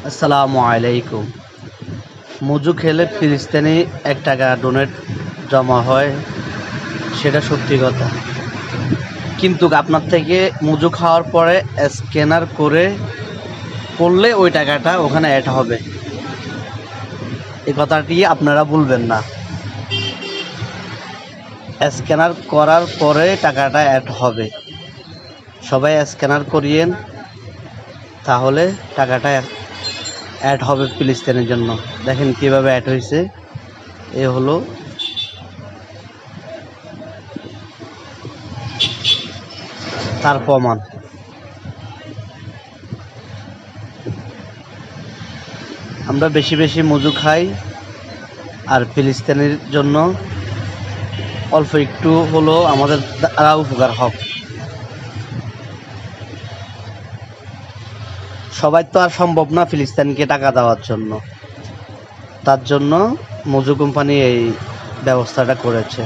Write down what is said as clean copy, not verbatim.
আসসালামু আলাইকুম। মজু খেলে ফিলিস্তিনি ১ টাকা ডোনেট জমা হয়, সেটা সত্যি কথা। কিন্তু আপনার থেকে মজু খাওয়ার পরে স্ক্যানার করলে ওই টাকাটা ওখানে অ্যাড হবে। এই কথাটি আপনারা ভুলবেন না। স্ক্যানার করার পরে টাকাটা অ্যাড হবে। সবাই স্ক্যানার করিয়েন, তাহলে টাকাটা অ্যাড হবে ফিলিস্তিনের জন্য। দেখেন কিভাবে অ্যাড হয়েছে। এ হলো তার প্রমাণ। আমরা বেশি বেশি মজু খাই, আর ফিলিস্তিনের জন্য অল্প একটু হলেও আমাদের দ্বারা উপকার হোক। সবাই তো আর সম্ভব না ফিলিস্তিনকে টাকা দেওয়ার জন্য, তার জন্য মজু কোম্পানি এই ব্যবস্থাটা করেছে।